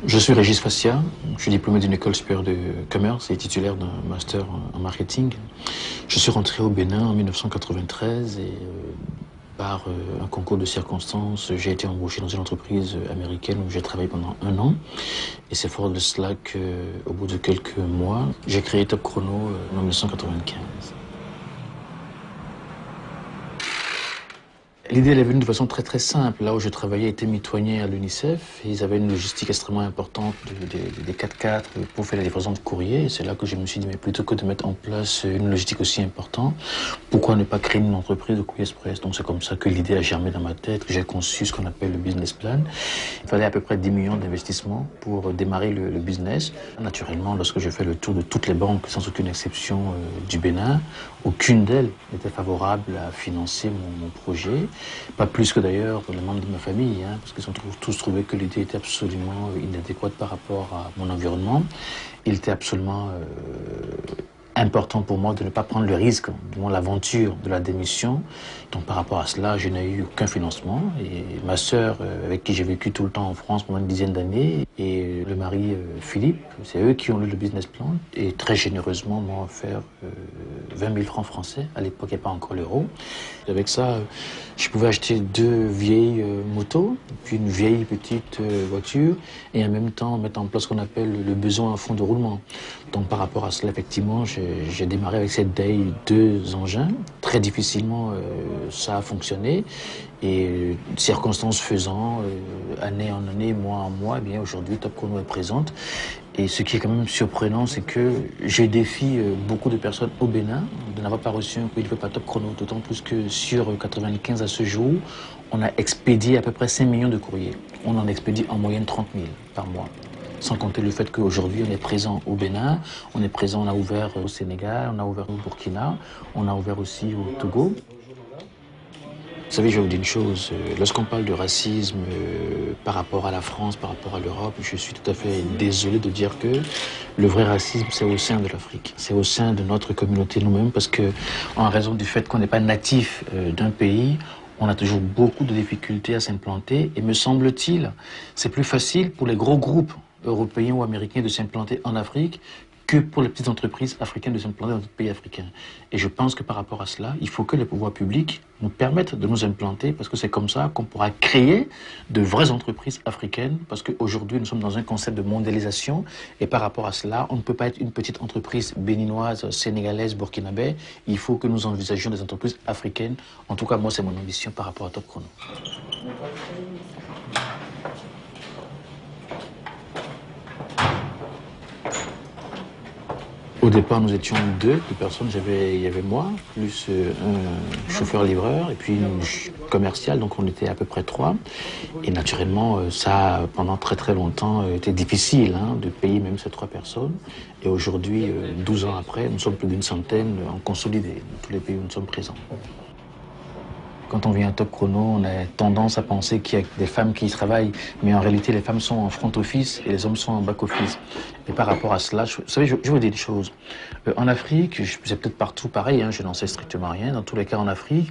Je suis Régis Fassia, je suis diplômé d'une école supérieure de commerce et titulaire d'un master en marketing. Je suis rentré au Bénin en 1993 et par un concours de circonstances, j'ai été embauché dans une entreprise américaine où j'ai travaillé pendant 1 an. Et c'est fort de cela qu'au bout de quelques mois, j'ai créé Top Chrono en 1995. L'idée elle est venue de façon très simple. Là où je travaillais était mitoyen à l'UNICEF. Ils avaient une logistique extrêmement importante des 4x4 pour faire la livraison de courrier. Et c'est là que je me suis dit, mais plutôt que de mettre en place une logistique aussi importante, pourquoi ne pas créer une entreprise de courrier express? Donc c'est comme ça que l'idée a germé dans ma tête, que j'ai conçu ce qu'on appelle le business plan. Il fallait à peu près 10 millions d'investissements pour démarrer le business. Naturellement, lorsque j'ai fait le tour de toutes les banques, sans aucune exception du Bénin, aucune d'elles n'était favorable à financer mon projet. Pas plus que d'ailleurs les membres de ma famille, parce qu'ils ont tous trouvé que l'idée était absolument inadéquate par rapport à mon environnement. Il était absolument important pour moi de ne pas prendre le risque, du moins l'aventure de la démission. Donc par rapport à cela, je n'ai eu aucun financement. Et ma sœur, avec qui j'ai vécu tout le temps en France pendant une dizaine d'années, et le mari Philippe, c'est eux qui ont lu le business plan et très généreusement m'ont offert 20 000 francs français. À l'époque, il n'y avait pas encore l'euro. Avec ça, je pouvais acheter 2 vieilles motos, puis une vieille petite voiture, et en même temps mettre en place ce qu'on appelle le besoin en fond de roulement. Donc par rapport à cela, effectivement, j'ai démarré avec cette Day 2 engins. Très difficilement, ça a fonctionné. Et circonstances faisant, année en année, mois en mois, eh bien aujourd'hui, Top Chrono est présente. Et ce qui est quand même surprenant, c'est que je défie beaucoup de personnes au Bénin de n'avoir pas reçu un courrier de pas Top Chrono. D'autant plus que sur 95 à ce jour, on a expédié à peu près 5 millions de courriers. On en expédie en moyenne 30 000 par mois. Sans compter le fait qu'aujourd'hui, on est présent au Bénin, on est présent, on a ouvert au Sénégal, on a ouvert au Burkina, on a ouvert aussi au Togo. Vous savez, je vais vous dire une chose, lorsqu'on parle de racisme par rapport à la France, par rapport à l'Europe, je suis tout à fait désolé de dire que le vrai racisme, c'est au sein de l'Afrique. C'est au sein de notre communauté nous-mêmes, parce que en raison du fait qu'on n'est pas natif d'un pays, on a toujours beaucoup de difficultés à s'implanter. Et me semble-t-il, c'est plus facile pour les gros groupes européens ou américains de s'implanter en Afrique que pour les petites entreprises africaines de s'implanter dans d'autres pays africains. Et je pense que par rapport à cela, il faut que les pouvoirs publics nous permettent de nous implanter, parce que c'est comme ça qu'on pourra créer de vraies entreprises africaines, parce qu'aujourd'hui, nous sommes dans un concept de mondialisation, et par rapport à cela, on ne peut pas être une petite entreprise béninoise, sénégalaise, burkinabé. Il faut que nous envisagions des entreprises africaines. En tout cas, moi, c'est mon ambition par rapport à Top Chrono. Au départ, nous étions deux personnes. Il y avait moi, plus un chauffeur-livreur et puis une commerciale. Donc on était à peu près 3. Et naturellement, ça a pendant très longtemps été difficile de payer même ces 3 personnes. Et aujourd'hui, 12 ans après, nous sommes plus d'une centaine en consolidé dans tous les pays où nous sommes présents. Quand on vient à Top Chrono, on a tendance à penser qu'il y a des femmes qui y travaillent, mais en réalité, les femmes sont en front office et les hommes sont en back office. Et par rapport à cela, vous savez, je vous dis une chose. En Afrique, c'est peut-être partout pareil, je n'en sais strictement rien. Dans tous les cas, en Afrique,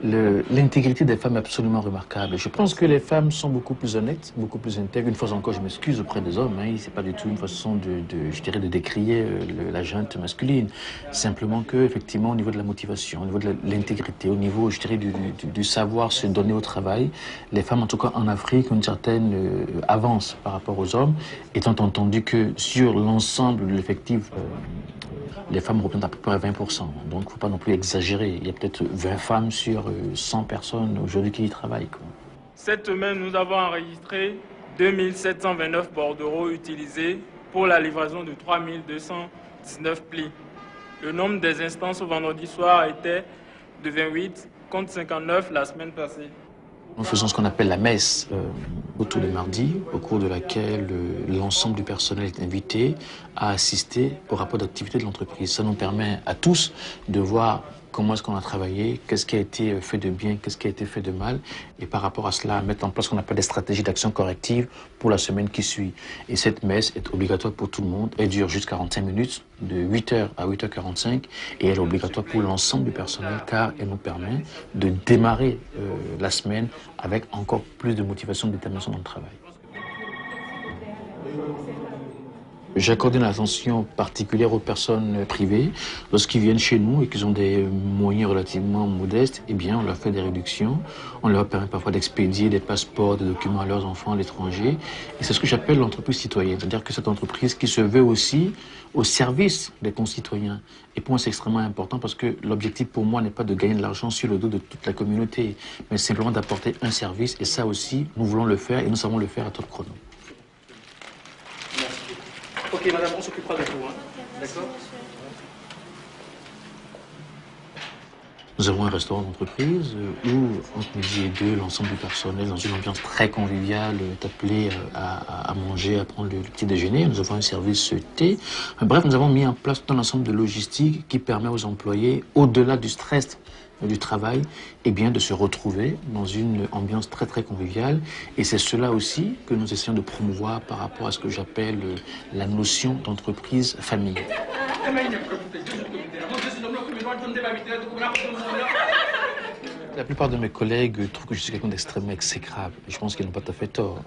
l'intégrité des femmes est absolument remarquable. Je pense que les femmes sont beaucoup plus honnêtes, beaucoup plus intègres. Une fois encore, je m'excuse auprès des hommes. C'est pas du tout une façon je dirais, de décrier la junte masculine. Simplement que, effectivement, au niveau de la motivation, au niveau de l'intégrité, au niveau, je dirais, du savoir se donner au travail, les femmes, en tout cas en Afrique, ont une certaine avance par rapport aux hommes, étant entendu que sur l'ensemble de l'effectif, les femmes représentent à peu près 20%. Donc, il ne faut pas non plus exagérer. Il y a peut-être 20 femmes sur 100 personnes aujourd'hui qui y travaillent. Cette semaine, nous avons enregistré 2729 bordereaux utilisés pour la livraison de 3219 plis. Le nombre des instances au vendredi soir était de 28 contre 59 la semaine passée. Nous faisons ce qu'on appelle la messe tous les mardis, au cours de laquelle l'ensemble du personnel est invité à assister au rapport d'activité de l'entreprise. Ça nous permet à tous de voir comment est-ce qu'on a travaillé, qu'est-ce qui a été fait de bien, qu'est-ce qui a été fait de mal, et par rapport à cela, mettre en place ce qu'on appelle des stratégies d'action corrective pour la semaine qui suit. Et cette messe est obligatoire pour tout le monde. Elle dure juste 45 minutes, de 8h à 8h45, et elle est obligatoire pour l'ensemble du personnel, car elle nous permet de démarrer la semaine avec encore plus de motivation, de détermination dans le travail. J'accorde une attention particulière aux personnes privées. Lorsqu'ils viennent chez nous et qu'ils ont des moyens relativement modestes, eh bien, on leur fait des réductions. On leur permet parfois d'expédier des passeports, des documents à leurs enfants à l'étranger. Et c'est ce que j'appelle l'entreprise citoyenne. C'est-à-dire que cette entreprise qui se veut aussi au service des concitoyens. Et pour moi, c'est extrêmement important parce que l'objectif pour moi n'est pas de gagner de l'argent sur le dos de toute la communauté, mais simplement d'apporter un service. Et ça aussi, nous voulons le faire et nous savons le faire à Top Chrono. Ok, madame, on s'occupera de vous, hein. D'accord? Nous avons un restaurant d'entreprise où, entre midi et deux, l'ensemble du personnel, dans une ambiance très conviviale, est appelé à manger, à prendre le petit déjeuner. Nous avons un service thé. Bref, nous avons mis en place tout un ensemble de logistique qui permet aux employés, au-delà du stress du travail, eh bien, de se retrouver dans une ambiance très très conviviale. Et c'est cela aussi que nous essayons de promouvoir par rapport à ce que j'appelle la notion d'entreprise famille. La plupart de mes collègues trouvent que je suis quelqu'un d'extrêmement exécrable. Je pense qu'ils n'ont pas tout à fait tort.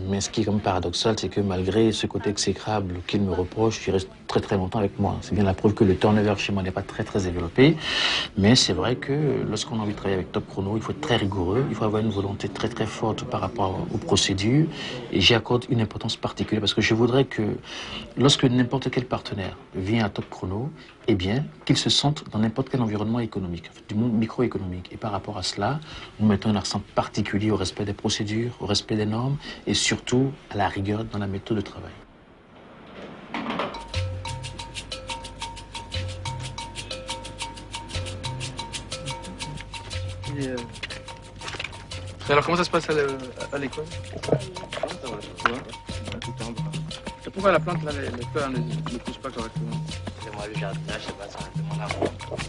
Mais ce qui est quand même paradoxal, c'est que malgré ce côté exécrable qu'ils me reprochent, ils restent très très longtemps avec moi. C'est bien la preuve que le turnover chez moi n'est pas très très développé. Mais c'est vrai que lorsqu'on a envie de travailler avec Top Chrono, il faut être très rigoureux, il faut avoir une volonté très très forte par rapport aux procédures. Et j'y accorde une importance particulière parce que je voudrais que lorsque n'importe quel partenaire vient à Top Chrono, eh bien, qu'il se sente dans n'importe quel environnement économique, du monde microéconomique. Et par rapport à cela, nous mettons un accent particulier au respect des procédures, au respect des normes et surtout à la rigueur dans la méthode de travail. Alors, comment ça se passe à l'école? Et pourquoi la plante, là, les fleurs ne poussent pas correctement?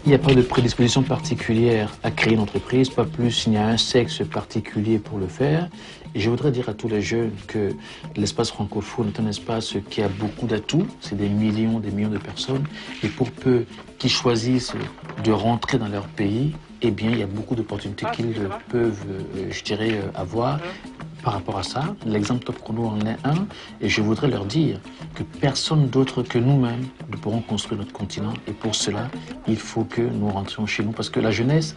Il n'y a pas de prédisposition particulière à créer une entreprise, pas plus il n'y a un sexe particulier pour le faire. Et je voudrais dire à tous les jeunes que l'espace francophone est un espace qui a beaucoup d'atouts, c'est des millions de personnes, et pour peu qu'ils choisissent de rentrer dans leur pays, eh bien, il y a beaucoup d'opportunités qu'ils peuvent, je dirais, avoir. Par rapport à ça, l'exemple Top Chrono en est un, et je voudrais leur dire que personne d'autre que nous-mêmes ne pourront construire notre continent, et pour cela, il faut que nous rentrions chez nous, parce que la jeunesse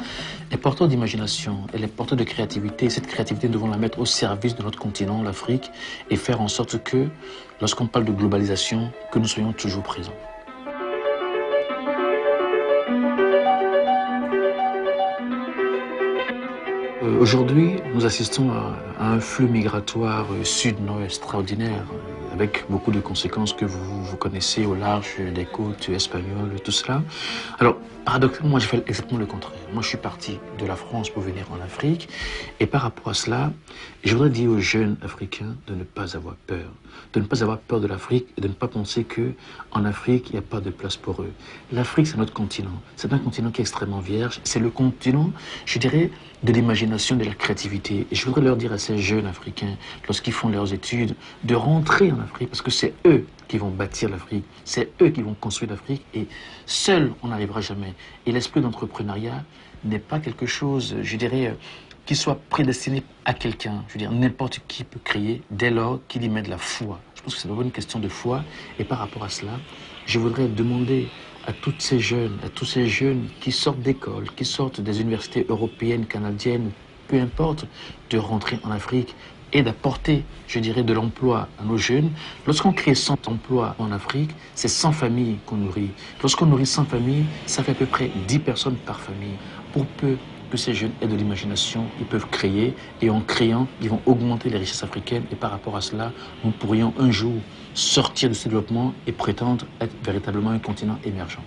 est porteuse d'imagination, elle est porteuse de créativité, et cette créativité, nous devons la mettre au service de notre continent, l'Afrique, et faire en sorte que, lorsqu'on parle de globalisation, que nous soyons toujours présents. Aujourd'hui, nous assistons à un flux migratoire sud-nord extraordinaire, avec beaucoup de conséquences que vous connaissez au large des côtes espagnoles, tout cela. Alors, paradoxalement, moi, j'ai fait exactement le contraire. Moi, je suis parti de la France pour venir en Afrique. Et par rapport à cela, je voudrais dire aux jeunes Africains de ne pas avoir peur. De ne pas avoir peur de l'Afrique et de ne pas penser qu'en Afrique, il n'y a pas de place pour eux. L'Afrique, c'est notre continent. C'est un continent qui est extrêmement vierge. C'est le continent, je dirais, de l'imagination, de la créativité. Et je voudrais leur dire à ces jeunes Africains, lorsqu'ils font leurs études, de rentrer en Afrique, parce que c'est eux qui vont bâtir l'Afrique, c'est eux qui vont construire l'Afrique, et seuls, on n'arrivera jamais. Et l'esprit d'entrepreneuriat n'est pas quelque chose, je dirais, qui soit prédestiné à quelqu'un. Je veux dire, n'importe qui peut créer dès lors qu'il y met de la foi. Je pense que c'est vraiment une question de foi. Et par rapport à cela, je voudrais demander à toutes ces jeunes, à tous ces jeunes qui sortent d'école, qui sortent des universités européennes, canadiennes, peu importe, de rentrer en Afrique et d'apporter, je dirais, de l'emploi à nos jeunes. Lorsqu'on crée 100 emplois en Afrique, c'est 100 familles qu'on nourrit. Lorsqu'on nourrit 100 familles, ça fait à peu près 10 personnes par famille. Pour peu que ces jeunes aient de l'imagination, ils peuvent créer, et en créant, ils vont augmenter les richesses africaines, et par rapport à cela, nous pourrions un jour sortir de ce développement et prétendre être véritablement un continent émergent.